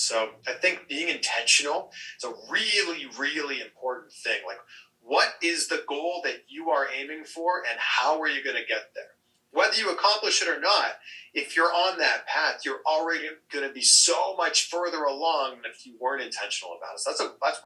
So I think being intentional is a really, really important thing. Like, what is the goal that you are aiming for, and how are you going to get there? Whether you accomplish it or not, if you're on that path, you're already going to be so much further along than if you weren't intentional about it. So that's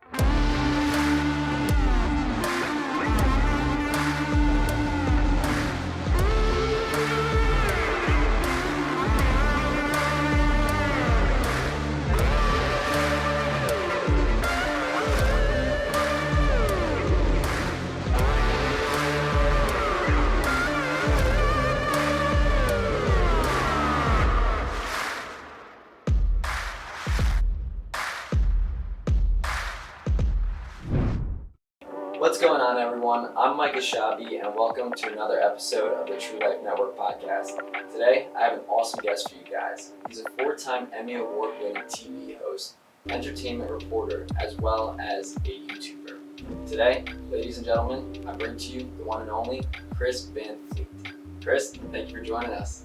What's going on, everyone? I'm Mike Ashabi, and welcome to another episode of the True Life Network podcast. Today, I have an awesome guest for you guys. He's a 4-time Emmy Award-winning TV host, entertainment reporter, as well as a YouTuber. Today, ladies and gentlemen, I bring to you the one and only Chris Van Vliet. Chris, thank you for joining us.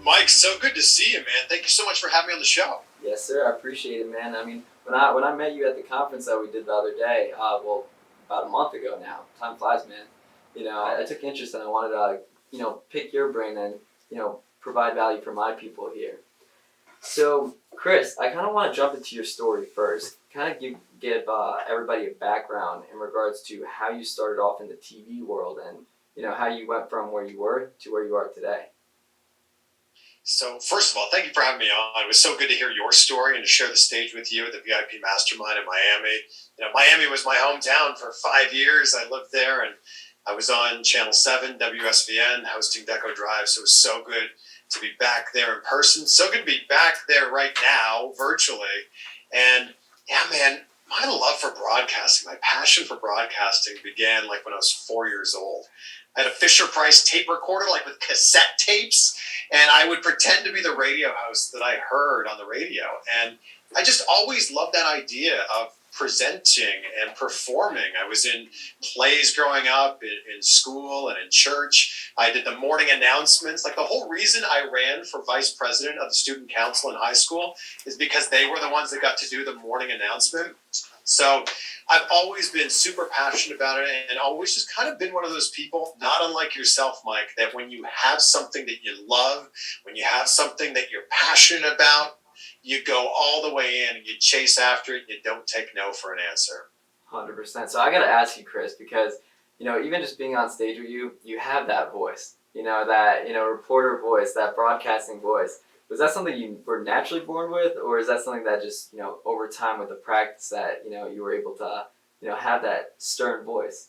Mike, so good to see you, man. Thank you so much for having me on the show. Yes, sir. I appreciate it, man. I mean, when I met you at the conference that we did the other day, about a month ago now. Time flies, man. I took interest and I wanted to, pick your brain and, provide value for my people here. So, Chris, I kind of want to jump into your story first. Kind of give everybody a background in regards to how you started off in the TV world and, how you went from where you were to where you are today. So first of all, thank you for having me on. It was so good to hear your story and to share the stage with you at the VIP Mastermind in Miami. Miami was my hometown for 5 years. I lived there, and I was on Channel 7, WSVN, hosting Deco Drive. So it was so good to be back there in person. So good to be back there right now, virtually. And yeah, man, my love for broadcasting, my passion for broadcasting began like when I was 4 years old. I had a Fisher-Price tape recorder, like with cassette tapes, and I would pretend to be the radio host that I heard on the radio. And I just always loved that idea of presenting and performing. I was in plays growing up, in school and in church. I did the morning announcements. Like, the whole reason I ran for vice president of the student council in high school is because they were the ones that got to do the morning announcement. So I've always been super passionate about it, and always just kind of been one of those people, not unlike yourself, Mike, that when you have something that you love, when you have something that you're passionate about, you go all the way in and you chase after it. You don't take no for an answer. 100%. So I got to ask you, Chris, because, even just being on stage with you, you have that voice, that, reporter voice, that broadcasting voice. Was that something you were naturally born with, or is that something that just, over time with the practice that, you were able to, have that stern voice?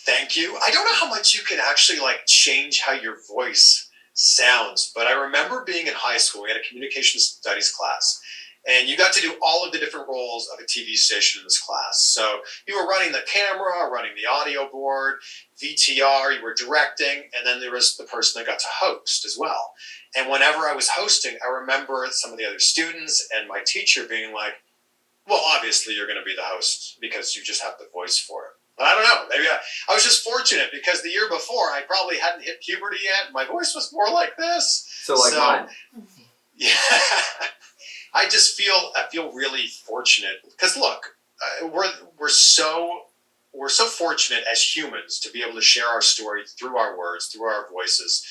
Thank you. I don't know how much you can actually change how your voice sounds, but I remember being in high school. We had a communication studies class, and you got to do all of the different roles of a TV station in this class. So you were running the camera, running the audio board, VTR, you were directing, and then there was the person that got to host as well. And whenever I was hosting, I remember some of the other students and my teacher being like, well, obviously you're going to be the host because you just have the voice for it. But I don't know. Maybe I was just fortunate because the year before I probably hadn't hit puberty yet. My voice was more like this. So mine. Yeah. I feel really fortunate because look, we're so fortunate as humans to be able to share our story through our words, through our voices,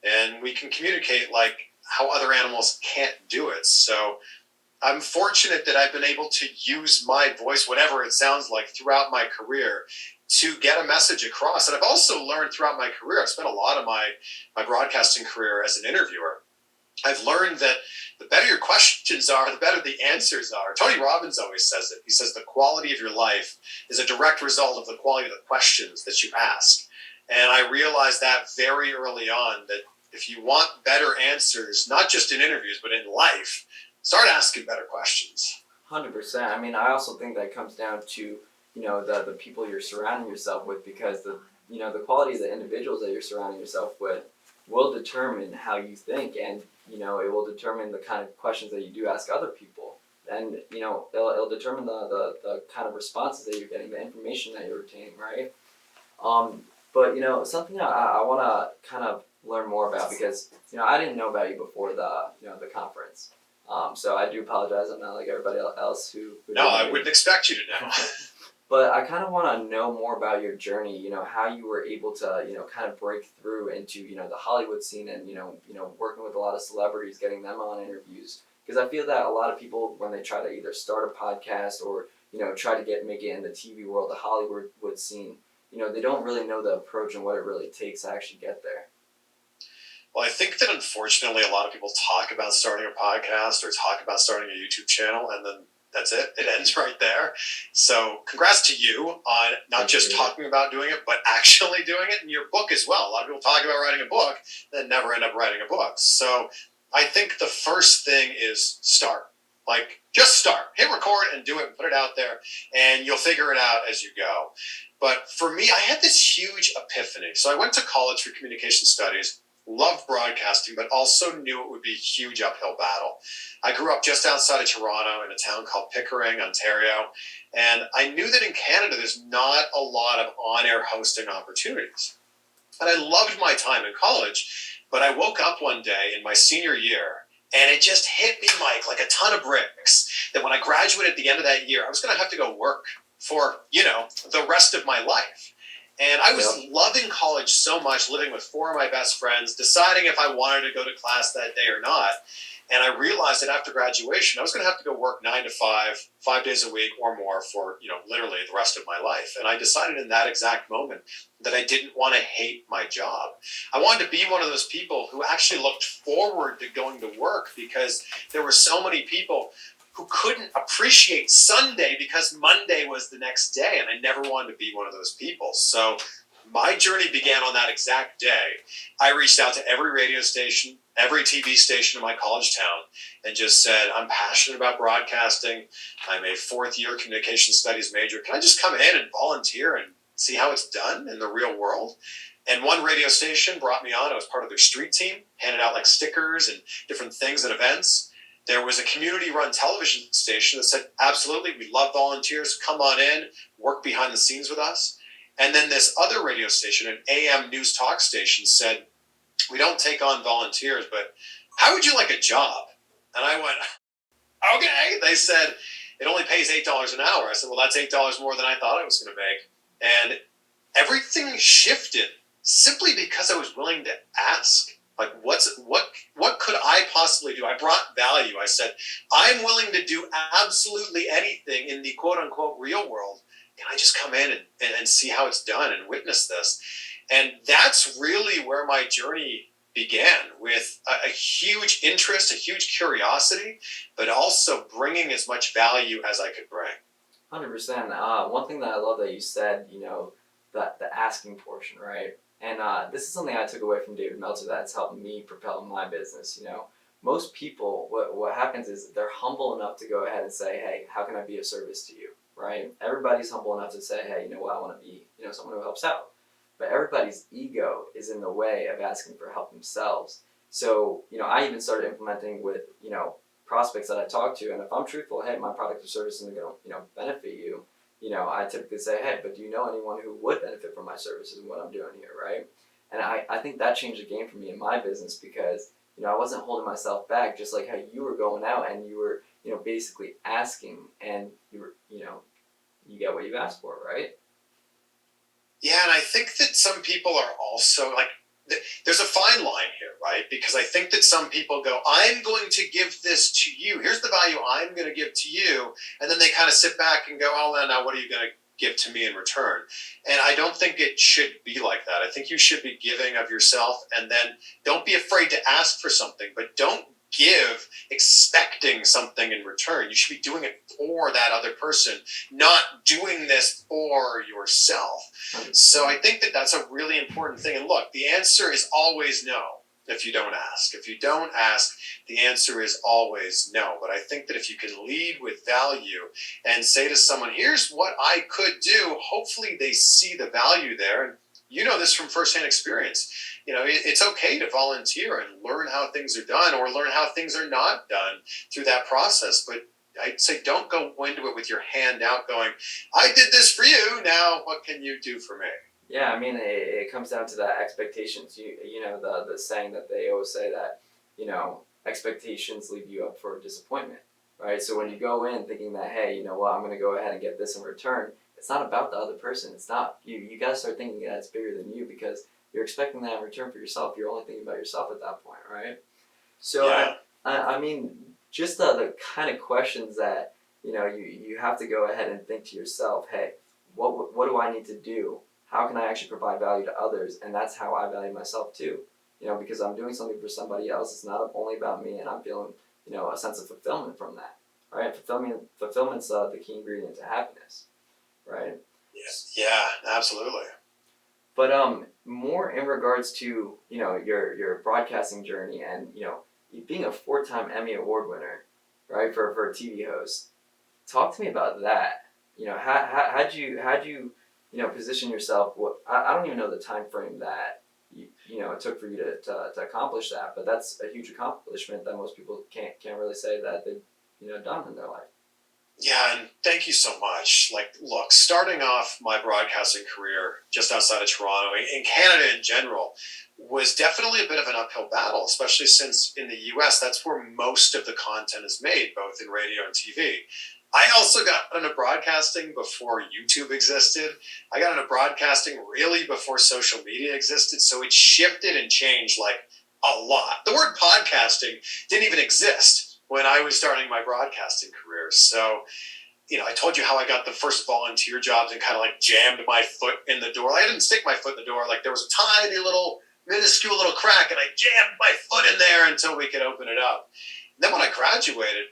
and we can communicate like how other animals can't do it. So I'm fortunate that I've been able to use my voice, whatever it sounds like, throughout my career to get a message across. And I've also learned throughout my career, I've spent a lot of my broadcasting career as an interviewer. I've learned that the better your questions are, the better the answers are. Tony Robbins always says it. He says the quality of your life is a direct result of the quality of the questions that you ask. And I realized that very early on, that if you want better answers, not just in interviews, but in life, start asking better questions. 100%. I mean, I also think that comes down to, the people you're surrounding yourself with, because the quality of the individuals that you're surrounding yourself with will determine how you think, and, it will determine the kind of questions that you do ask other people. And, it'll determine the kind of responses that you're getting, the information that you're retaining, right? But, something I want to kind of learn more about, because, I didn't know about you before the conference. So I do apologize. I'm not like everybody else who No, I wouldn't expect you to know. But I kind of want to know more about your journey. How you were able to kind of break through into the Hollywood scene, and working with a lot of celebrities, getting them on interviews. Because I feel that a lot of people, when they try to either start a podcast or try to make it in the TV world, the Hollywood scene, they don't really know the approach and what it really takes to actually get there. Well, I think that unfortunately a lot of people talk about starting a podcast or talk about starting a YouTube channel, and then that's it. It ends right there. So congrats to you on not just talking about doing it, but actually doing it in your book as well. A lot of people talk about writing a book, then never end up writing a book. So I think the first thing is start. Like, just start. Hit record and do it and put it out there, and you'll figure it out as you go. But for me, I had this huge epiphany. So I went to college for communication studies, loved broadcasting, but also knew it would be a huge uphill battle. I grew up just outside of Toronto in a town called Pickering, Ontario, and I knew that in Canada there's not a lot of on-air hosting opportunities. And I loved my time in college, but I woke up one day in my senior year and it just hit me, Mike, like a ton of bricks, that when I graduated at the end of that year, I was going to have to go work for, the rest of my life. And I was loving college so much, living with 4 of my best friends, deciding if I wanted to go to class that day or not. And I realized that after graduation, I was going to have to go work 9 to 5, 5 days a week or more for, literally the rest of my life. And I decided in that exact moment that I didn't want to hate my job. I wanted to be one of those people who actually looked forward to going to work, because there were so many people who couldn't appreciate Sunday because Monday was the next day, and I never wanted to be one of those people. So my journey began on that exact day. I reached out to every radio station, every TV station in my college town, and just said, I'm passionate about broadcasting. I'm a 4th-year communication studies major. Can I just come in and volunteer and see how it's done in the real world? And one radio station brought me on. I was part of their street team, handed out like stickers and different things at events. There was a community-run television station that said, absolutely, we love volunteers. Come on in, work behind the scenes with us. And then this other radio station, an AM news talk station, said, we don't take on volunteers, but how would you like a job? And I went, okay. They said, it only pays $8 an hour. I said, well, that's $8 more than I thought I was going to make. And everything shifted simply because I was willing to ask. Like, what could I possibly do? I brought value. I said, I'm willing to do absolutely anything in the quote-unquote real world. Can I just come in and see how it's done and witness this? And that's really where my journey began, with a huge interest, a huge curiosity, but also bringing as much value as I could bring. 100%. One thing that I love that you said, that the asking portion, right? And this is something I took away from David Meltzer that's helped me propel my business. Most people, what happens is they're humble enough to go ahead and say, hey, how can I be of service to you, right? Everybody's humble enough to say, hey, you know what, I want to be, someone who helps out. But everybody's ego is in the way of asking for help themselves. So, I even started implementing with, prospects that I talk to, and if I'm truthful, hey, my product or service isn't going to, benefit you, I typically say, hey, but do you know anyone who would benefit from my services and what I'm doing here, right? And I think that changed the game for me in my business, because, I wasn't holding myself back, just like how you were going out and you were, basically asking, and you were, you get what you asked for, right? Yeah, and I think that some people are also like, there's a fine line here, right? Because I think that some people go, I'm going to give this to you. Here's the value I'm going to give to you. And then they kind of sit back and go, oh, now what are you going to give to me in return? And I don't think it should be like that. I think you should be giving of yourself, and then don't be afraid to ask for something, but don't give expecting something in return. You should be doing it for that other person, not doing this for yourself. So I think that that's a really important thing. And look, the answer is always no if you don't ask. If you don't ask, the answer is always no. But I think that if you can lead with value and say to someone, here's what I could do, hopefully they see the value there. And you know this from firsthand experience. It's okay to volunteer and learn how things are done, or learn how things are not done through that process. But I'd say don't go into it with your hand out going, I did this for you, now what can you do for me? Yeah, I mean, it comes down to that expectations. The saying that they always say that, expectations leave you up for disappointment, right? So when you go in thinking that, hey, you know what, I'm going to go ahead and get this in return, it's not about the other person. It's not you. You got to start thinking that it's bigger than you, because you're expecting that in return for yourself. You're only thinking about yourself at that point, right? So Yeah. I mean, just the kind of questions that you have to go ahead and think to yourself, hey, what do I need to do? How can I actually provide value to others? And that's how I value myself too. Because I'm doing something for somebody else. It's not only about me, and I'm feeling a sense of fulfillment from that, right? Fulfillment's the key ingredient to happiness, right? Yes. Yeah. Absolutely. But more in regards to your broadcasting journey, and you being a 4-time Emmy Award winner, right, for a TV host. Talk to me about that. How'd you position yourself? I don't even know the time frame that it took for you to accomplish that, but that's a huge accomplishment that most people can't really say that they've done in their life. Yeah, and thank you so much. Like, look, starting off my broadcasting career just outside of Toronto, in Canada in general, was definitely a bit of an uphill battle, especially since in the US, that's where most of the content is made, both in radio and TV. I also got into broadcasting before YouTube existed. I got into broadcasting really before social media existed, so it shifted and changed like a lot. The word podcasting didn't even exist when I was starting my broadcasting career. So, I told you how I got the first volunteer jobs and kind of like jammed my foot in the door. I didn't stick my foot in the door. Like, there was a tiny little, minuscule little crack, and I jammed my foot in there until we could open it up. And then when I graduated,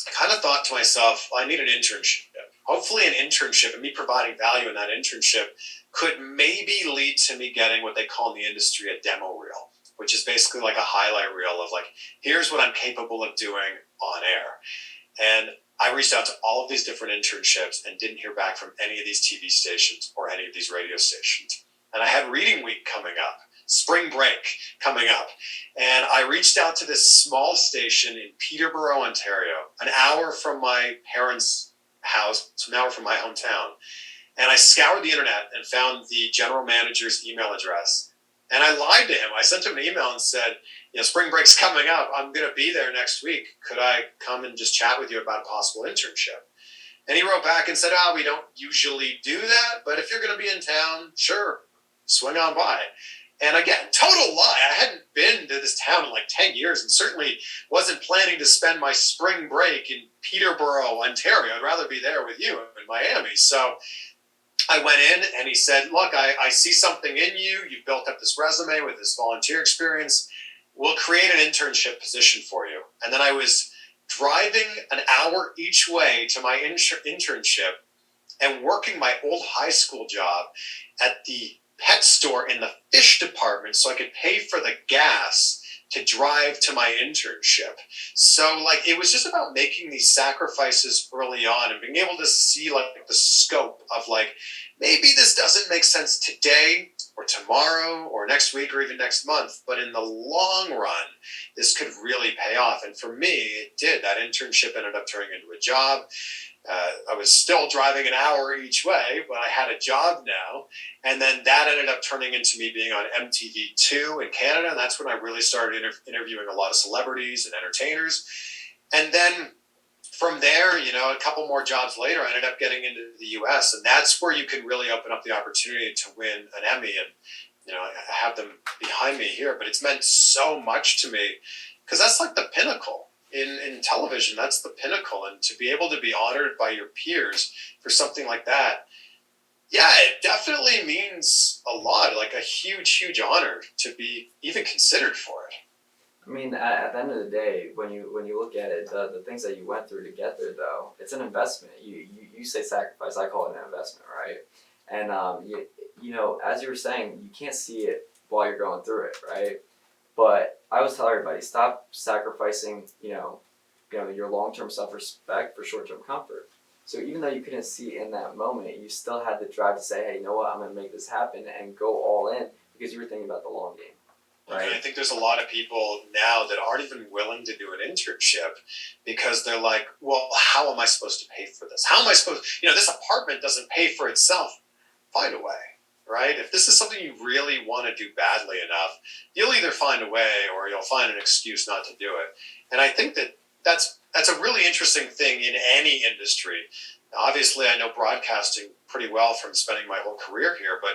I kind of thought to myself, I need an internship. Hopefully an internship and me providing value in that internship could maybe lead to me getting what they call in the industry a demo reel, which is basically like a highlight reel of like, here's what I'm capable of doing on air. And I reached out to all of these different internships and didn't hear back from any of these TV stations or any of these radio stations. And I had reading week coming up, spring break coming up. And I reached out to this small station in Peterborough, Ontario, an hour from my parents' house, an hour from my hometown. And I scoured the internet and found the general manager's email address. And I lied to him. I sent him an email and said, spring break's coming up. I'm going to be there next week. Could I come and just chat with you about a possible internship? And he wrote back and said, we don't usually do that, but if you're going to be in town, sure, swing on by. And again, total lie. I hadn't been to this town in like 10 years and certainly wasn't planning to spend my spring break in Peterborough, Ontario. I'd rather be there with you in Miami. So I went in and he said, look, I see something in you. You've built up this resume with this volunteer experience. We'll create an internship position for you. And then I was driving an hour each way to my internship and working my old high school job at the pet store in the fish department so I could pay for the gas to drive to my internship. So like, it was just about making these sacrifices early on and being able to see like the scope of like, maybe this doesn't make sense today or tomorrow or next week or even next month, but in the long run, this could really pay off. And for me, it did. That internship ended up turning into a job. I was still driving an hour each way, but I had a job now. And then that ended up turning into me being on MTV2 in Canada. And that's when I really started interviewing a lot of celebrities and entertainers. And then from there, a couple more jobs later, I ended up getting into the US. And that's where you can really open up the opportunity to win an Emmy. And, I have them behind me here, but it's meant so much to me because that's like the pinnacle. In television, that's the pinnacle. And to be able to be honored by your peers for something like that, yeah, it definitely means a lot, like a huge, huge honor to be even considered for it. I mean, at the end of the day, when you look at it, the things that you went through to get there, though, it's an investment. You say sacrifice, I call it an investment, right? And as you were saying, you can't see it while you're going through it, right? But I always tell everybody, stop sacrificing, your long-term self-respect for short-term comfort. So even though you couldn't see it in that moment, you still had the drive to say, hey, you know what, I'm going to make this happen and go all in because you were thinking about the long game. Right. And I think there's a lot of people now that aren't even willing to do an internship because they're like, well, how am I supposed to pay for this? How am I supposed, this apartment doesn't pay for itself. Find a way. right? If this is something you really want to do badly enough, you'll either find a way or you'll find an excuse not to do it. And I think that that's a really interesting thing in any industry. Obviously, I know broadcasting pretty well from spending my whole career here, but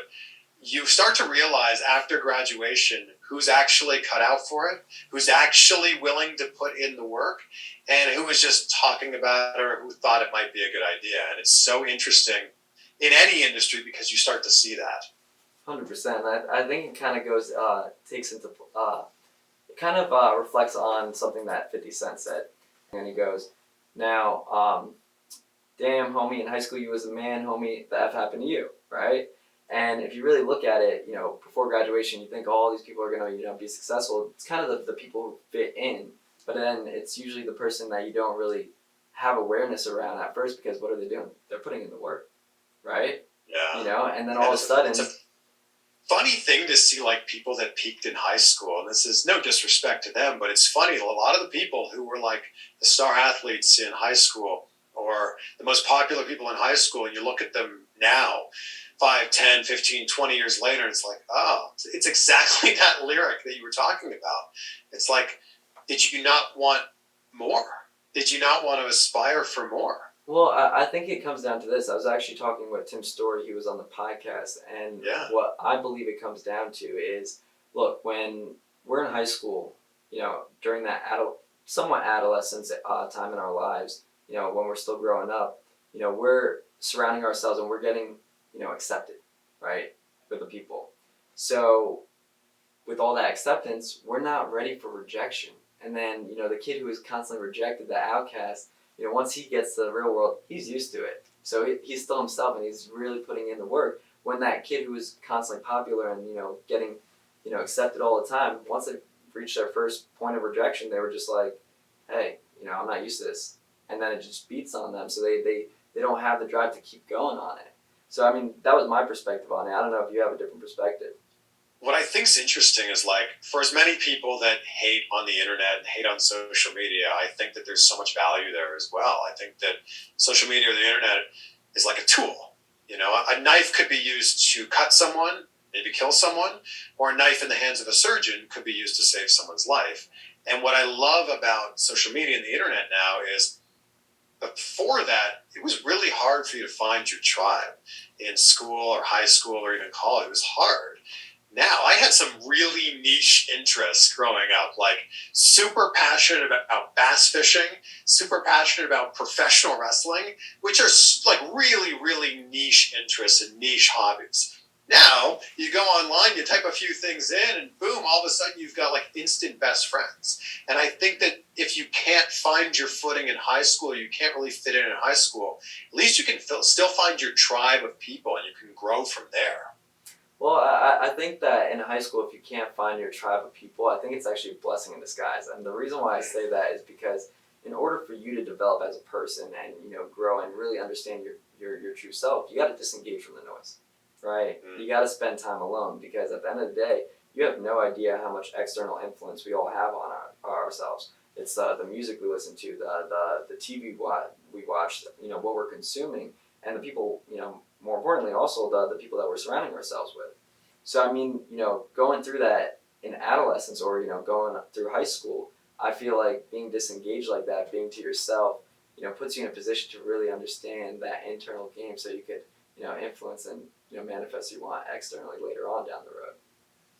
you start to realize after graduation who's actually cut out for it, who's actually willing to put in the work, and who is just talking about it or who thought it might be a good idea. And it's so interesting in any industry because you start to see that. 100%. I think it kind of goes, takes into, it kind of reflects on something that 50 Cent said. And he goes, now, damn, homie, in high school you was a man, homie, the F happened to you, right? And if you really look at it, before graduation, you think all these people are going to, be successful. It's kind of the people who fit in, but then it's usually the person that you don't really have awareness around at first because what are they doing? They're putting in the work, right? Yeah. And then all of a sudden, it's a funny thing to see like people that peaked in high school, and this is no disrespect to them, but it's funny. A lot of the people who were like the star athletes in high school or the most popular people in high school, and you look at them now, 5, 10, 15, 20 years later, it's like, oh, it's exactly that lyric that you were talking about. It's like, did you not want more? Did you not want to aspire for more? Well, I think it comes down to this. I was actually talking with Tim Story. He was on the podcast. And what I believe it comes down to is, look, when we're in high school, during that somewhat adolescence time in our lives, when we're still growing up, we're surrounding ourselves and we're getting, accepted, right, with the people. So with all that acceptance, we're not ready for rejection. And then, the kid who is constantly rejected, the outcast, once he gets to the real world, he's used to it. So he's still himself and he's really putting in the work. When that kid who was constantly popular and, getting, accepted all the time, once they reached their first point of rejection, they were just like, hey, I'm not used to this. And then it just beats on them. So they don't have the drive to keep going on it. So, that was my perspective on it. I don't know if you have a different perspective. What I think is interesting is like, for as many people that hate on the internet and hate on social media, I think that there's so much value there as well. I think that social media or the internet is like a tool. A knife could be used to cut someone, maybe kill someone, or a knife in the hands of a surgeon could be used to save someone's life. And what I love about social media and the internet now is before that, it was really hard for you to find your tribe in school or high school or even college. It was hard. Now, I had some really niche interests growing up, like super passionate about bass fishing, super passionate about professional wrestling, which are like really, really niche interests and niche hobbies. Now, you go online, you type a few things in, and boom, all of a sudden you've got like instant best friends. And I think that if you can't find your footing in high school, you can't really fit in high school, at least you can still find your tribe of people and you can grow from there. Well, I think that in high school, if you can't find your tribe of people, I think it's actually a blessing in disguise. And the reason why I say that is because in order for you to develop as a person and, grow and really understand your true self, you got to disengage from the noise, right? Mm-hmm. You got to spend time alone because at the end of the day, you have no idea how much external influence we all have on ourselves. It's the music we listen to, the TV we watch, what we're consuming, and the people, more importantly, also the people that we're surrounding ourselves with. So, going through that in adolescence or, going through high school, I feel like being disengaged like that, being to yourself, puts you in a position to really understand that internal game so you could, influence and, manifest you want externally later on down the road.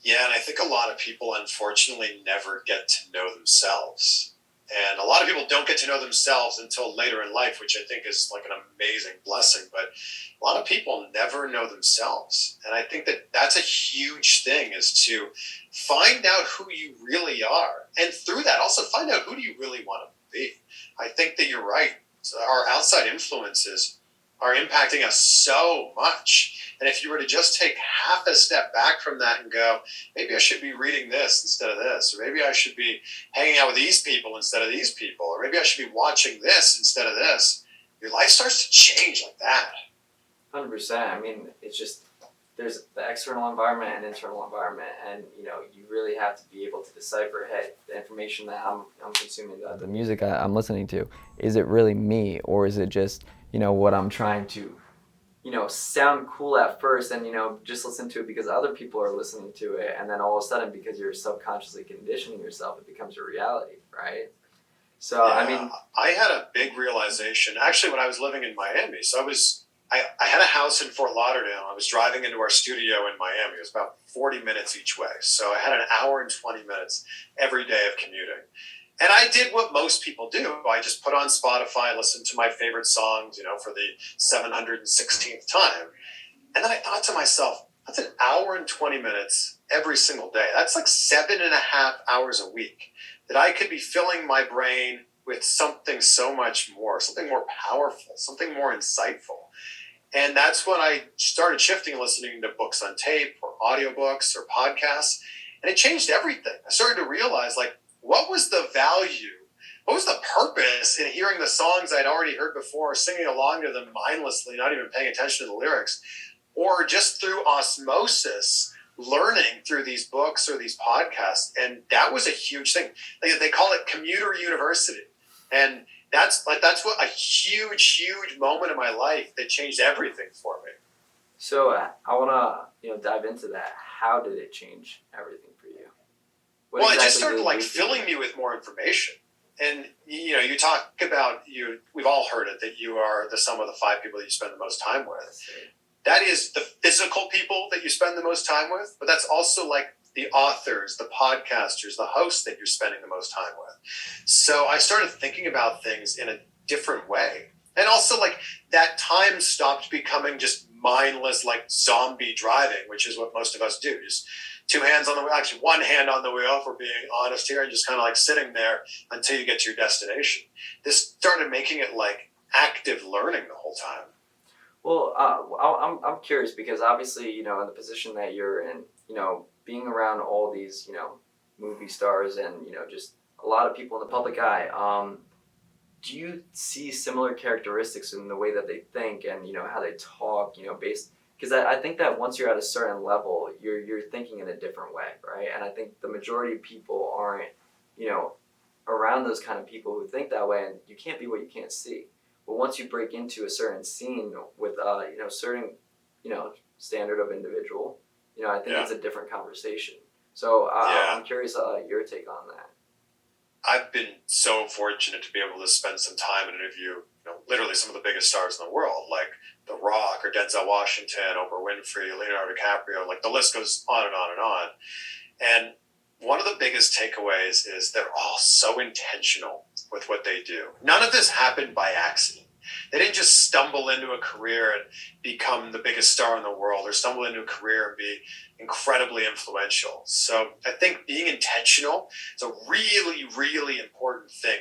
Yeah, and I think a lot of people, unfortunately, never get to know themselves. And a lot of people don't get to know themselves until later in life, which I think is like an amazing blessing. But a lot of people never know themselves. And I think that that's a huge thing, is to find out who you really are. And through that, also find out who do you really want to be. I think that you're right. Our outside influences are impacting us so much. And if you were to just take half a step back from that and go, maybe I should be reading this instead of this, or maybe I should be hanging out with these people instead of these people, or maybe I should be watching this instead of this, your life starts to change like that. 100%. It's just, there's the external environment and internal environment, and you really have to be able to decipher, hey, the information that I'm consuming, the music I'm listening to, is it really me, or is it just what I'm trying to sound cool at first and, just listen to it because other people are listening to it. And then all of a sudden, because you're subconsciously conditioning yourself, it becomes a reality, right? So, Yeah, I had a big realization actually when I was living in Miami. So I had a house in Fort Lauderdale. I was driving into our studio in Miami. It was about 40 minutes each way. So I had an hour and 20 minutes every day of commuting. And I did what most people do. I just put on Spotify, listened to my favorite songs, for the 716th time. And then I thought to myself, that's an hour and 20 minutes every single day. That's like 7.5 hours a week that I could be filling my brain with something so much more, something more powerful, something more insightful. And that's when I started shifting and listening to books on tape or audiobooks or podcasts. And it changed everything. I started to realize, what was the value? What was the purpose in hearing the songs I'd already heard before, singing along to them mindlessly, not even paying attention to the lyrics, or just through osmosis, learning through these books or these podcasts? And that was a huge thing. They call it commuter university. And that's what a huge moment in my life that changed everything for me. So I want to dive into that. How did it change everything for you? Well, it just started filling me with more information. And you talk about we've all heard it, that you are the sum of the 5 people that you spend the most time with. That is the physical people that you spend the most time with, but that's also the authors, the podcasters, the hosts that you're spending the most time with. So I started thinking about things in a different way. And also that time stopped becoming just mindless, zombie driving, which is what most of us do. Just 2 hands on the wheel, actually 1 hand on the wheel, if we're being honest here, and just kind of sitting there until you get to your destination. This started making it active learning the whole time. Well, I'm curious because obviously, in the position that you're in, being around all these, movie stars and, just a lot of people in the public eye, do you see similar characteristics in the way that they think and, how they talk, based... Because I think that once you're at a certain level, you're thinking in a different way, right? And I think the majority of people aren't, around those kind of people who think that way, and you can't be what you can't see. But once you break into a certain scene with, certain, standard of individual, I think it's a different conversation. So I'm curious your take on that. I've been so fortunate to be able to spend some time and interview, literally some of the biggest stars in the world, like The Rock or Denzel Washington, Oprah Winfrey, Leonardo DiCaprio, the list goes on and on and on. And one of the biggest takeaways is they're all so intentional with what they do. None of this happened by accident. They didn't just stumble into a career and become the biggest star in the world, or stumble into a career and be incredibly influential. So I think being intentional is a really, really important thing.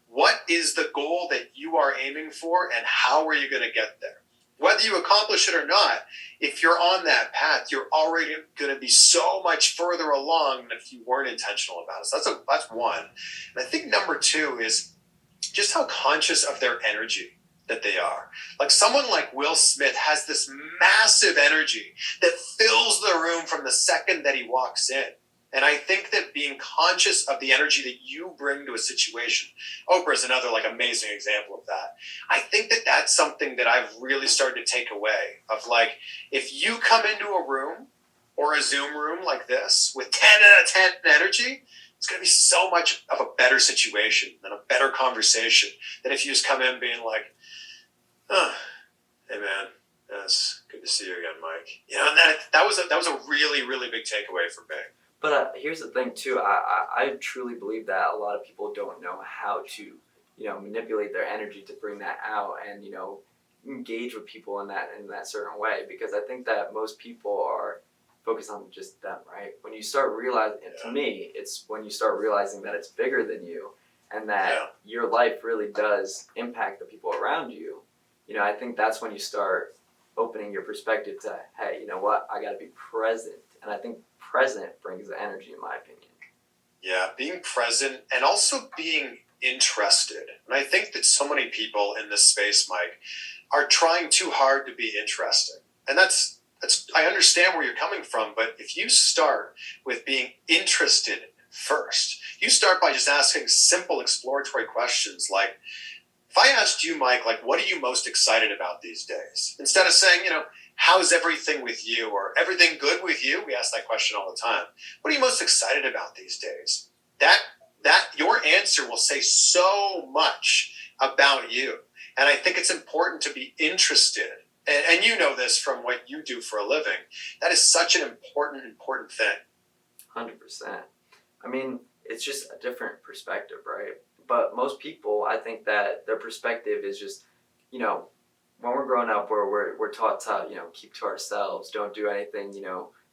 What is the goal that you are aiming for, and how are you going to get there? Whether you accomplish it or not, if you're on that path, you're already going to be so much further along than if you weren't intentional about it. So that's one. And I think number 2 is just how conscious of their energy that they are. Someone like Will Smith has this massive energy that fills the room from the second that he walks in. And I think that being conscious of the energy that you bring to a situation, Oprah is another amazing example of that. I think that that's something that I've really started to take away of if you come into a room or a Zoom room like this with 10 out of 10 energy, it's going to be so much of a better situation and a better conversation than if you just come in being hey man, it's good to see you again, Mike. And that was a really, really big takeaway for me. But here's the thing too. I truly believe that a lot of people don't know how to, manipulate their energy to bring that out and, engage with people in that certain way. Because I think that most people are focused on just them, right? When you start realizing, to me, it's when you start realizing that it's bigger than you and that your life really does impact the people around you. I think that's when you start opening your perspective to, hey, you know what? I got to be present. And I think present brings the energy, in my opinion. Yeah, being present and also being interested. And I think that so many people in this space, Mike, are trying too hard to be interesting. And that's I understand where you're coming from, but if you start with being interested first, you start by just asking simple exploratory questions like, If I asked you, Mike, like, what are you most excited about these days? Instead of saying, how's everything with you or everything good with you? We ask that question all the time. What are you most excited about these days? That your answer will say so much about you. And I think it's important to be interested. And you know this from what you do for a living. That is such an important thing. 100%. I mean, it's just a different perspective, right? But most people, I think that their perspective is just, when we're growing up, we're taught to, keep to ourselves, don't do anything,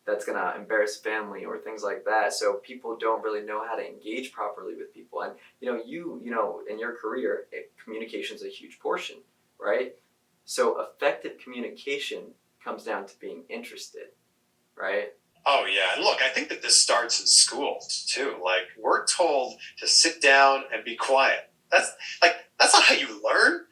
that's going to embarrass family or things like that. So people don't really know how to engage properly with people. And, in your career, communication is a huge portion, right? So effective communication comes down to being interested, right? Oh yeah, and look, I think that this starts in schools too. Like we're told to sit down and be quiet. That's not how you learn.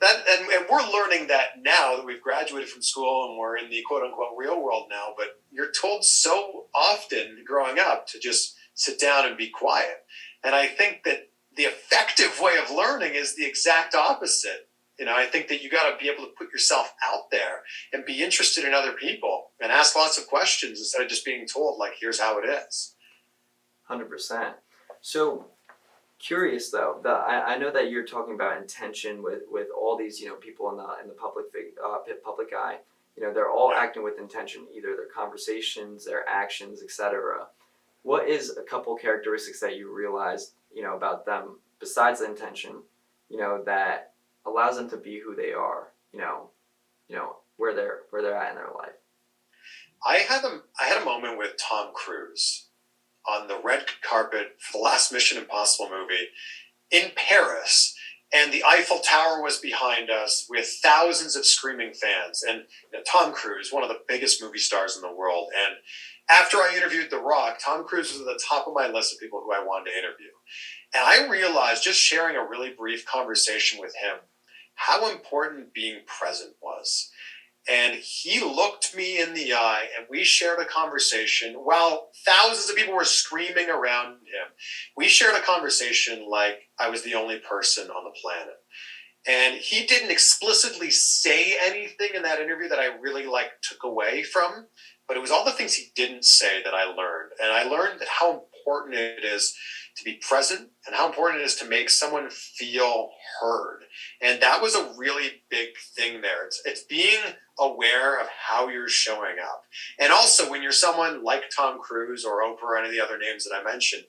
And we're learning that now that we've graduated from school and we're in the quote unquote real world now. But you're told so often growing up to just sit down and be quiet. And I think that the effective way of learning is the exact opposite. I think that you got to be able to put yourself out there and be interested in other people and ask lots of questions instead of just being told, like, here's how it is. 100%. So curious though, I know that you're talking about intention with all these, people in the public eye. They're all acting with intention, either their conversations, their actions, etc. What is a couple characteristics that you realized, about them besides the intention, that allows them to be who they are, where they're at in their life? I had a moment with Tom Cruise on the red carpet for the last Mission Impossible movie in Paris, and the Eiffel Tower was behind us with thousands of screaming fans. And Tom Cruise, one of the biggest movie stars in the world. And after I interviewed The Rock, Tom Cruise was at the top of my list of people who I wanted to interview. And I realized, just sharing a really brief conversation with him, how important being present was. And he looked me in the eye and we shared a conversation while thousands of people were screaming around him. We shared a conversation like I was the only person on the planet. And he didn't explicitly say anything in that interview that I really took away from, but it was all the things he didn't say that I learned. And I learned that how important it is to be present and how important it is to make someone feel heard. And that was a really big thing there. It's being aware of how you're showing up. And also when you're someone like Tom Cruise or Oprah or any of the other names that I mentioned,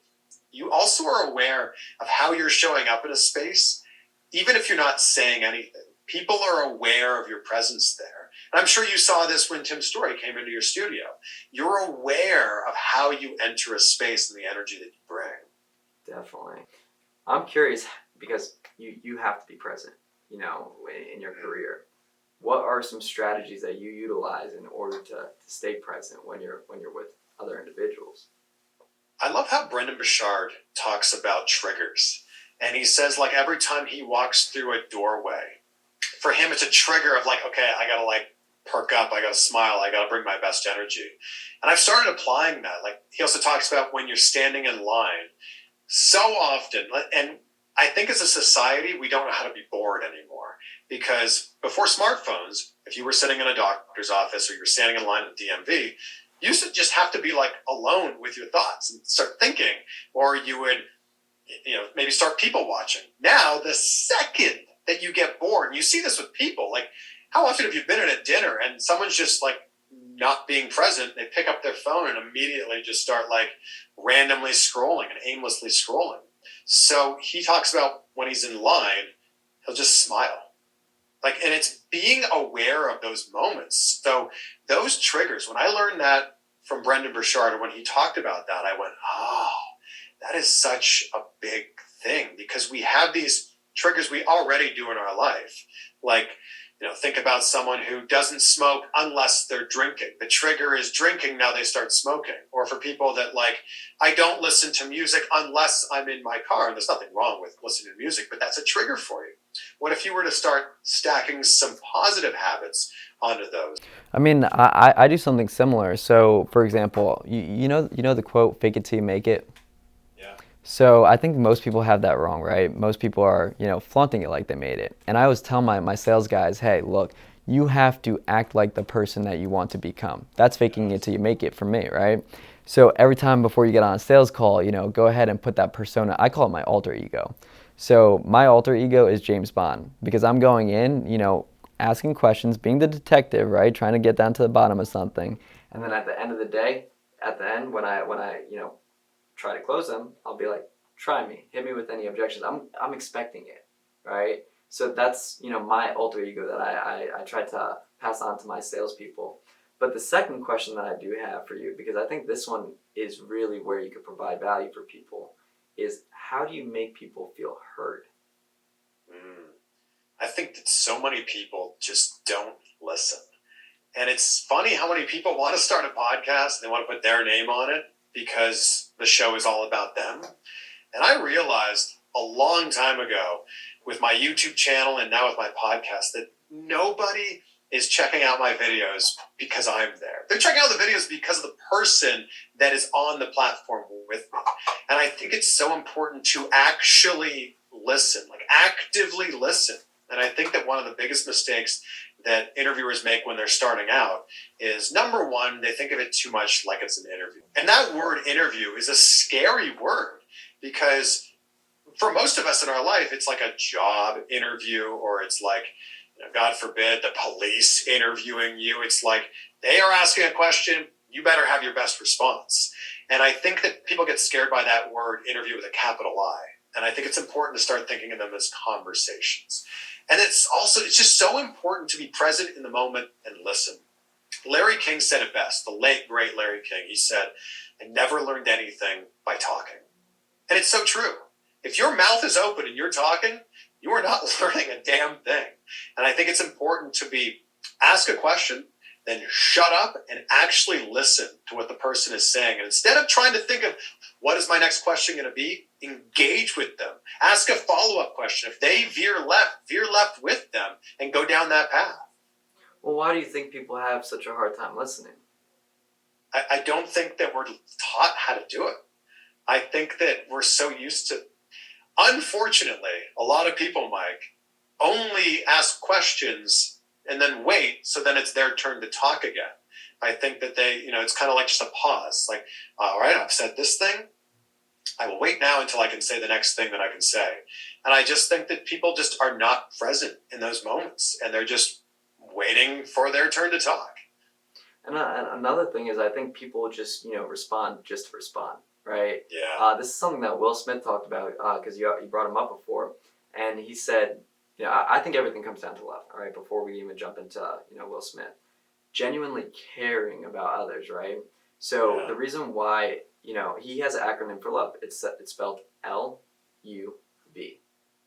you also are aware of how you're showing up in a space, even if you're not saying anything. People are aware of your presence there. And I'm sure you saw this when Tim Story came into your studio. You're aware of how you enter a space and the energy that you bring. Definitely. I'm curious because you have to be present, in your career. What are some strategies that you utilize in order to stay present when you're with other individuals? I love how Brendan Burchard talks about triggers. And he says, every time he walks through a doorway, for him, it's a trigger of okay, I got to perk up. I got to smile. I got to bring my best energy. And I've started applying that. He also talks about when you're standing in line so often. And I think as a society, we don't know how to be bored anymore, because before smartphones, if you were sitting in a doctor's office or you were standing in line at the DMV, you used to just have to be alone with your thoughts and start thinking, or you would, maybe start people watching. Now, the second that you get bored, and you see this with people, how often have you been at a dinner and someone's just not being present, they pick up their phone and immediately just start randomly scrolling and aimlessly scrolling. So he talks about when he's in line, he'll just smile. And it's being aware of those moments. So those triggers, when I learned that from Brendan Burchard, or when he talked about that, I went, oh, that is such a big thing, because we have these triggers we already do in our life. Think about someone who doesn't smoke unless they're drinking. The trigger is drinking, now they start smoking. Or for people that I don't listen to music unless I'm in my car. And there's nothing wrong with listening to music, but that's a trigger for you. What if you were to start stacking some positive habits onto those? I mean, I do something similar. So, for example, you know the quote, "Fake it till you make it." Yeah. So I think most people have that wrong, right? Most people are, flaunting it like they made it. And I always tell my sales guys, hey, look, you have to act like the person that you want to become. That's faking it till you make it for me, right? So every time before you get on a sales call, go ahead and put that persona. I call it my alter ego. So my alter ego is James Bond because I'm going in, asking questions, being the detective, right? Trying to get down to the bottom of something. And then at the end of the day, at the end when I try to close them, I'll be like, try me, hit me with any objections. I'm expecting it, right? So that's my alter ego that I try to pass on to my salespeople. But the second question that I do have for you, because I think this one is really where you could provide value for people, is how do you make people feel heard? I think that so many people just don't listen. And it's funny how many people want to start a podcast and they want to put their name on it because the show is all about them. And I realized a long time ago with my YouTube channel and now with my podcast that nobody is checking out my videos because I'm there. They're checking out the videos because of the person that is on the platform with me. And I think it's so important to actually listen, like actively listen. And I think that one of the biggest mistakes that interviewers make when they're starting out is, number one, they think of it too much like it's an interview. And that word interview is a scary word because for most of us in our life, it's like a job interview, or it's like, God forbid, the police interviewing you. It's like they are asking a question, you better have your best response. And I think that people get scared by that word interview with a capital I. And I think it's important to start thinking of them as conversations. And it's just so important to be present in the moment and listen. Larry King said it best, the late, great Larry King. He said, I never learned anything by talking. And it's so true. If your mouth is open and you're talking, you are not learning a damn thing. And I think it's important to ask a question, then shut up and actually listen to what the person is saying. And instead of trying to think of what is my next question going to be, engage with them. Ask a follow-up question. If they veer left with them and go down that path. Well, why do you think people have such a hard time listening? I don't think that we're taught how to do it. I think that we're so used to, unfortunately, a lot of people, Mike, only ask questions and then wait, so then it's their turn to talk again. I think that it's kind of like just a pause. Like, all right, I've said this thing. I will wait now until I can say the next thing that I can say. And I just think that people just are not present in those moments, and they're just waiting for their turn to talk. And another thing is I think people just, respond just to respond, right? Yeah. This is something that Will Smith talked about because you brought him up before. And he said, I think everything comes down to love, all right, before we even jump into, Will Smith. Genuinely caring about others, right? So the reason why, he has an acronym for love. It's spelled LUV.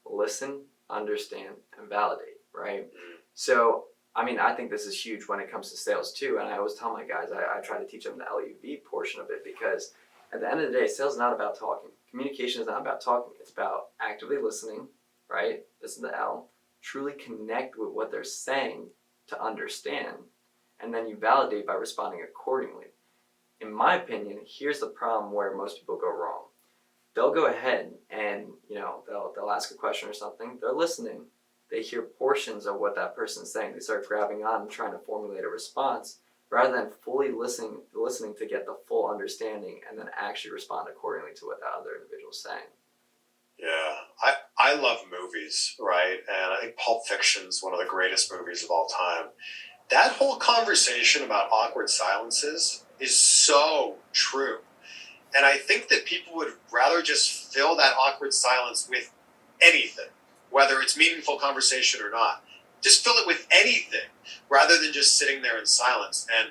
Listen, understand, and validate, right? So, I think this is huge when it comes to sales too. And I always tell my guys, I try to teach them the LUV portion of it because at the end of the day, sales is not about talking. Communication is not about talking. It's about actively listening, right? This is the L. Truly connect with what they're saying to understand. And then you validate by responding accordingly. In my opinion, here's the problem where most people go wrong. They'll go ahead and, they'll ask a question or something. They're listening. They hear portions of what that person's saying. They start grabbing on and trying to formulate a response rather than fully listening to get the full understanding and then actually respond accordingly to what that other individual is saying. Yeah, I love movies, right? And I think Pulp Fiction's one of the greatest movies of all time. That whole conversation about awkward silences is so true. And I think that people would rather just fill that awkward silence with anything, whether it's meaningful conversation or not. Just fill it with anything rather than just sitting there in silence. And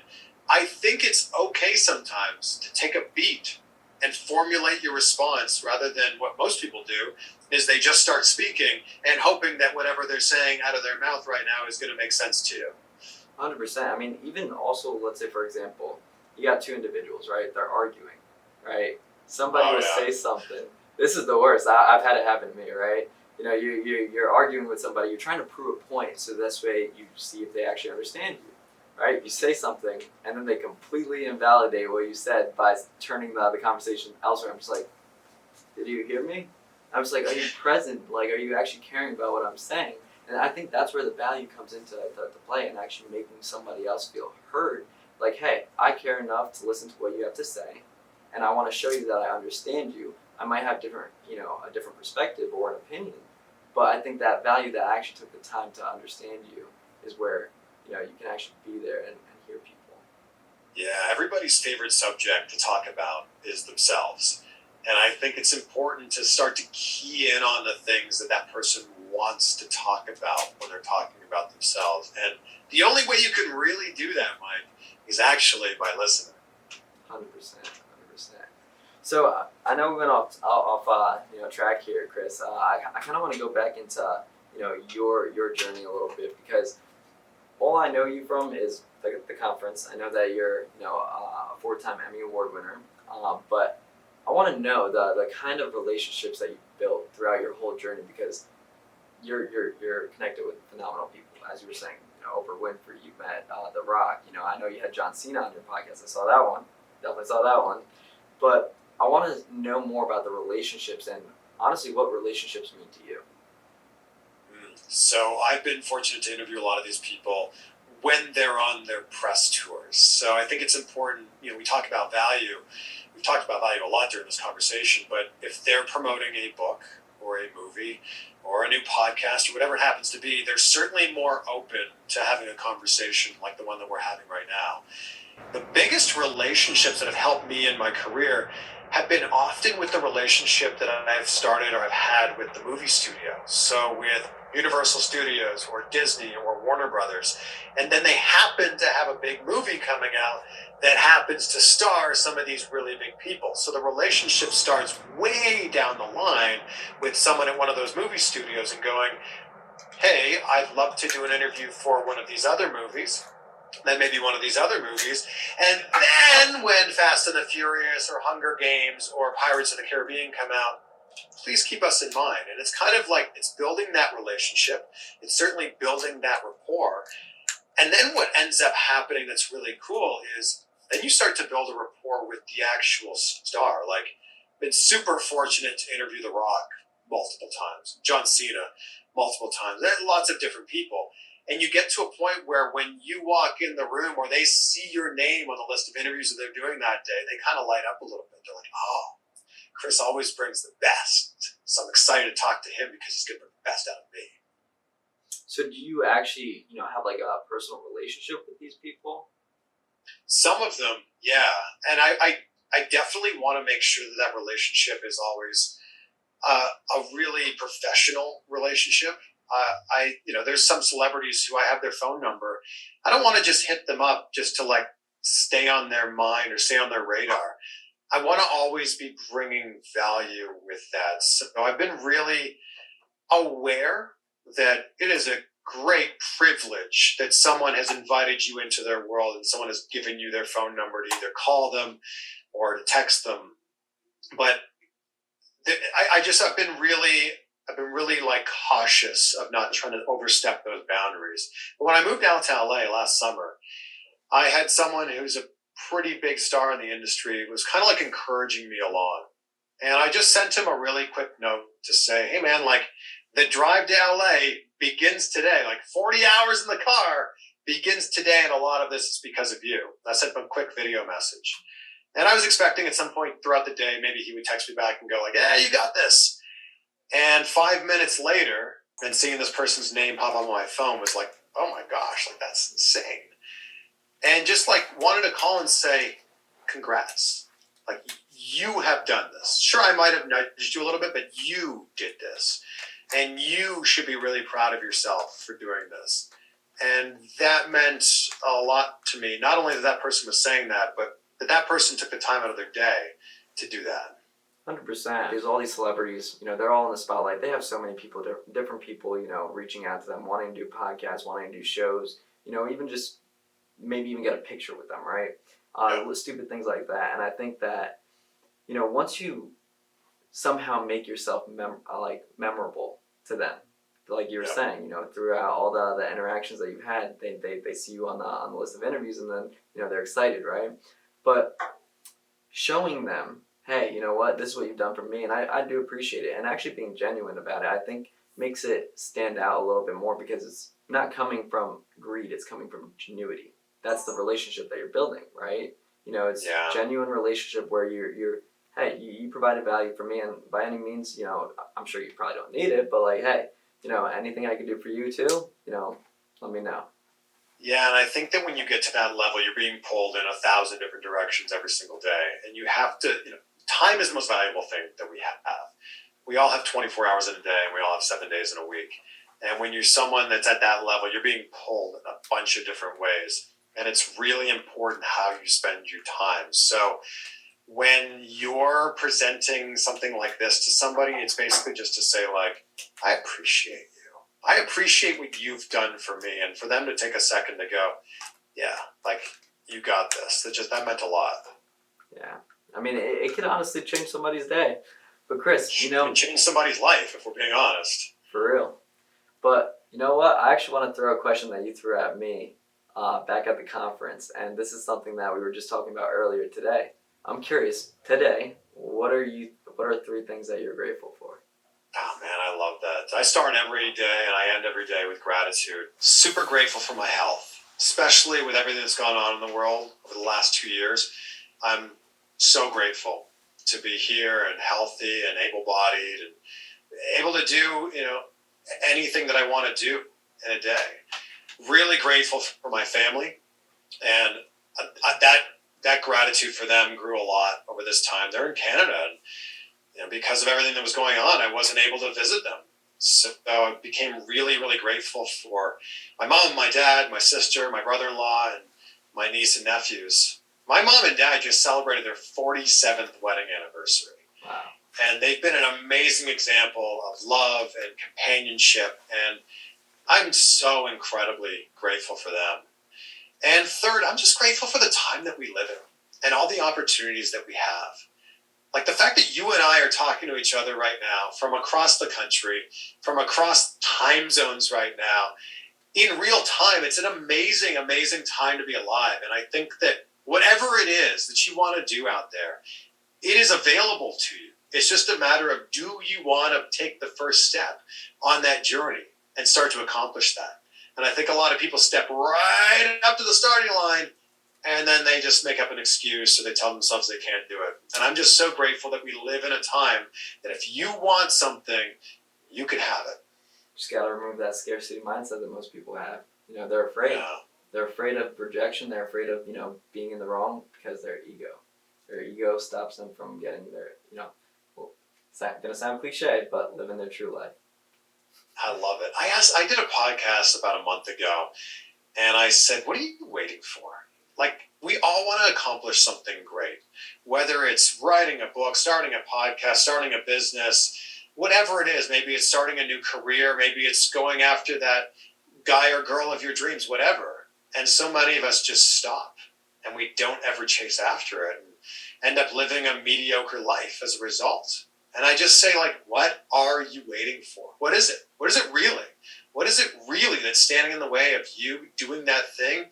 I think it's okay sometimes to take a beat and formulate your response rather than what most people do is they just start speaking and hoping that whatever they're saying out of their mouth right now is going to make sense to you. 100%. Even also, let's say, for example, you got two individuals, right? They're arguing, right? Somebody will say something. This is the worst. I've had it happen to me, right? You're arguing with somebody. You're trying to prove a point, so this way you see if they actually understand you, right? You say something, and then they completely invalidate what you said by turning the conversation elsewhere. I'm just like, Did you hear me? I was like, are you present? Like, are you actually caring about what I'm saying? And I think that's where the value comes into the play, and actually making somebody else feel heard. Like, hey, I care enough to listen to what you have to say, and I want to show you that I understand you. I might have a different perspective or an opinion, but I think that value that I actually took the time to understand you is where, you can actually be there and hear people. Yeah, everybody's favorite subject to talk about is themselves. And I think it's important to start to key in on the things that that person wants to talk about when they're talking about themselves. And the only way you can really do that, Mike, is actually by listening. 100%. So I know we went off track here, Chris. I kind of want to go back into your journey a little bit, because all I know you from is the conference. I know that you're a 4-time Emmy Award winner, but I want to know the kind of relationships that you built throughout your whole journey, because you're connected with phenomenal people, as you were saying. Oprah Winfrey, you met The Rock. I know you had John Cena on your podcast. I saw that one. Definitely saw that one. But I want to know more about the relationships, and honestly, what relationships mean to you. So I've been fortunate to interview a lot of these people when they're on their press tours. So I think it's important, we talk about value. We've talked about value a lot during this conversation, but if they're promoting a book or a movie or a new podcast or whatever it happens to be, they're certainly more open to having a conversation like the one that we're having right now. The biggest relationships that have helped me in my career have been often with the relationship that I've started or I've had with the movie studio. So with Universal Studios or Disney or Warner Brothers. And then they happen to have a big movie coming out that happens to star some of these really big people. So the relationship starts way down the line with someone at one of those movie studios and going, hey, I'd love to do an interview for one of these other movies. Then maybe one of these other movies. And then when Fast and the Furious or Hunger Games or Pirates of the Caribbean come out, please keep us in mind. And it's kind of like it's building that relationship. It's certainly building that rapport. And then what ends up happening that's really cool is then you start to build a rapport with the actual star. Like, I've been super fortunate to interview The Rock multiple times, John Cena multiple times. There are lots of different people. And you get to a point where when you walk in the room or they see your name on the list of interviews that they're doing that day, they kind of light up a little bit. They're like, oh, Chris always brings the best. So I'm excited to talk to him because he's going to bring the best out of me. So do you actually, have like a personal relationship with these people? Some of them, yeah. And I definitely want to make sure that that relationship is always a really professional relationship. There's some celebrities who I have their phone number. I don't want to just hit them up just to like stay on their mind or stay on their radar. I want to always be bringing value with that. So I've been really aware that it is a great privilege that someone has invited you into their world and someone has given you their phone number to either call them or to text them. But I've been really like cautious of not trying to overstep those boundaries. But when I moved out to LA last summer, I had someone who's a pretty big star in the industry was kind of like encouraging me along. And I just sent him a really quick note to say, hey man, like the drive to LA begins today, like 40 hours in the car begins today. And a lot of this is because of you. I sent him a quick video message. And I was expecting at some point throughout the day, maybe he would text me back and go like, yeah, you got this. And 5 minutes later, and seeing this person's name pop on my phone was like, oh my gosh, like that's insane. And just like wanted to call and say, congrats. Like you have done this. Sure, I might have nudged you a little bit, but you did this. And you should be really proud of yourself for doing this. And that meant a lot to me. Not only that person was saying that, but that person took the time out of their day to do that. 100%. There's all these celebrities, they're all in the spotlight. They have so many people, different people, reaching out to them, wanting to do podcasts, wanting to do shows, even just maybe even get a picture with them, right? Stupid things like that. And I think that, once you somehow make yourself memorable to them, like you were saying, throughout all the interactions that you've had, they see you on the list of interviews, and then they're excited, right? But showing them hey, you know what, this is what you've done for me, and I do appreciate it. And actually being genuine about it, I think makes it stand out a little bit more because it's not coming from greed, it's coming from genuity. That's the relationship that you're building, right? You know, it's Yeah. genuine relationship where you're hey, you provided value for me, and by any means, you know, I'm sure you probably don't need it, but like, hey, you know, anything I can do for you too, you know, let me know. Yeah, and I think that when you get to that level, you're being pulled in 1,000 different directions every single day, and you have to. Time is the most valuable thing that we have. We all have 24 hours in a day, and we all have 7 days in a week. And when you're someone that's at that level, you're being pulled in a bunch of different ways, and it's really important how you spend your time. So when you're presenting something like this to somebody, it's basically just to say, like, I appreciate you. I appreciate what you've done for me. And for them to take a second to go, yeah, like, you got this. That meant a lot. Yeah. I mean, it could honestly change somebody's day. But Chris, you It know, can change somebody's life, if we're being honest. for real. But you know what? I actually want to throw a question that you threw at me back at the conference, and this is something that we were just talking about earlier today. I'm curious today. What are 3 things that you're grateful for? Oh man, I love that. I start every day and I end every day with gratitude. Super grateful for my health, especially with everything that's gone on in the world over the last 2 years. I'm so grateful to be here and healthy and able-bodied and able to do, anything that I want to do in a day. Really grateful for my family, and that gratitude for them grew a lot over this time. They're in Canada, and because of everything that was going on, I wasn't able to visit them. So I became really, really grateful for my mom, my dad, my sister, my brother-in-law, and my niece and nephews. My mom and dad just celebrated their 47th wedding anniversary. Wow. And they've been an amazing example of love and companionship. And I'm so incredibly grateful for them. And third, I'm just grateful for the time that we live in and all the opportunities that we have. Like the fact that you and I are talking to each other right now from across the country, from across time zones right now, in real time, it's an amazing, amazing time to be alive. And I think that whatever it is that you want to do out there, it is available to you. It's just a matter of, do you want to take the first step on that journey and start to accomplish that? And I think a lot of people step right up to the starting line and then they just make up an excuse or they tell themselves they can't do it. And I'm just so grateful that we live in a time that if you want something, you can have it. Just got to remove that scarcity mindset that most people have. You know, they're afraid. Yeah. They're afraid of rejection. They're afraid of, being in the wrong because their ego stops them from getting their, it's not going to sound cliche, but living their true life. I love it. I did a podcast about a month ago, and I said, what are you waiting for? Like, we all want to accomplish something great, whether it's writing a book, starting a podcast, starting a business, whatever it is. Maybe it's starting a new career. Maybe it's going after that guy or girl of your dreams, whatever. And so many of us just stop, and we don't ever chase after it and end up living a mediocre life as a result. And I just say, like, what are you waiting for? What is it? What is it really? What is it really that's standing in the way of you doing that thing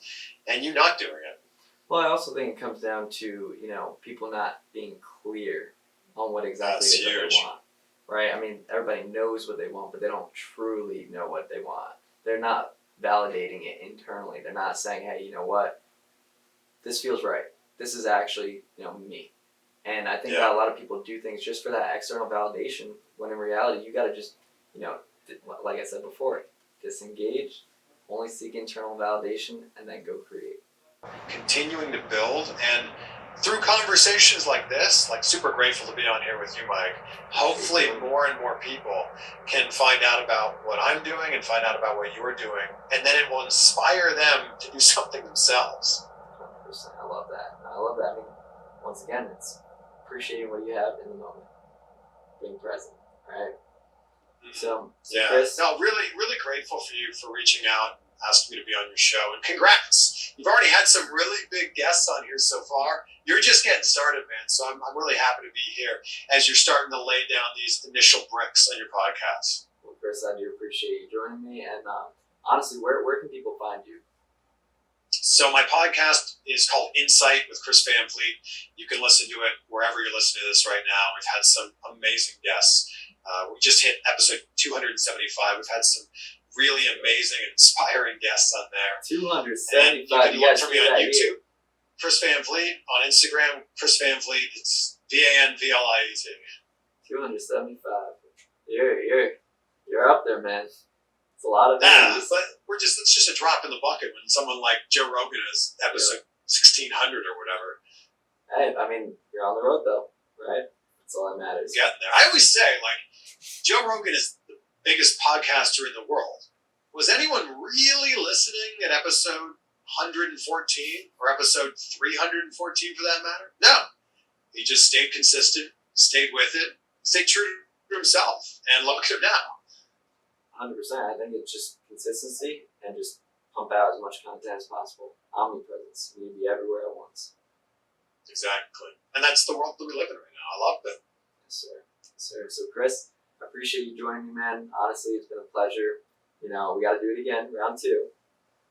and you not doing it? Well, I also think it comes down to, people not being clear on what exactly it is that they want. Right? I mean, everybody knows what they want, but they don't truly know what they want. They're not validating it internally. They're not saying, hey, you know what? This feels right. This is actually, me. And I think that a lot of people do things just for that external validation, when in reality, you got to just, like I said before, disengage, only seek internal validation, and then go create. Continuing to build, and through conversations like this, like, super grateful to be on here with you, Mike. Hopefully more and more people can find out about what I'm doing and find out about what you're doing, and then it will inspire them to do something themselves. 100%. I love that. I mean, once again, it's appreciating what you have in the moment, being present, right? So yeah, Chris, no, really, really grateful for you for reaching out and asking me to be on your show, and congrats. You've already had some really big guests on here so far. You're just getting started, man. So I'm really happy to be here as you're starting to lay down these initial bricks on your podcast. Well, Chris, I do appreciate you joining me. And honestly, where can people find you? So my podcast is called Insight with Chris Van Vliet. You can listen to it wherever you're listening to this right now. We've had some amazing guests. We just hit episode 275. We've had some really amazing and inspiring guests on there. 275. And you can look for me on YouTube, Chris Van Vliet. On Instagram, Chris Van Vliet. It's VANVLIET. 275. You're up there, man. It's a lot of names. But it's just a drop in the bucket when someone like Joe Rogan is episode 1600 or whatever. Hey, I mean, you're on the road though, right? That's all that matters. Getting there. I always say, like, Joe Rogan is the biggest podcaster in the world. Was anyone really listening at episode 114 or episode 314 for that matter? No. He just stayed consistent, stayed with it, stayed true to himself, and look at him now. 100%. I think it's just consistency and just pump out as much content as possible. Omnipresence. You need to be everywhere at once. Exactly. And that's the world that we live in right now. I love it. Yes, sir. Yes, sir. So, Chris, I appreciate you joining me, man. Honestly, it's been a pleasure. You know, we got to do it again, round 2.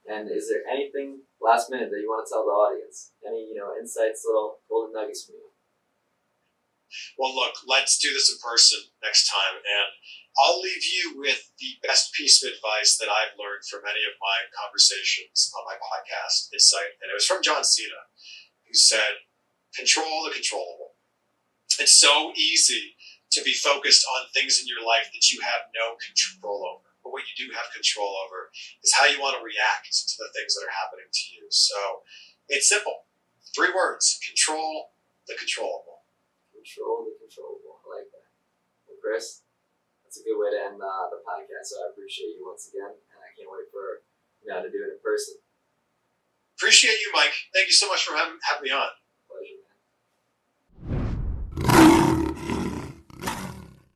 And is there anything last minute that you want to tell the audience? Any, insights, little golden nuggets from you? Well, look, let's do this in person next time. And I'll leave you with the best piece of advice that I've learned from many of my conversations on my podcast, Insight. And it was from John Cena, who said, control the controllable. It's so easy to be focused on things in your life that you have no control over. But what you do have control over is how you want to react to the things that are happening to you. So it's simple. 3 words. Control the controllable. Control the controllable. I like that. Well, Chris, that's a good way to end the podcast. So I appreciate you once again, and I can't wait for to do it in person. Appreciate you, Mike. Thank you so much for having me on.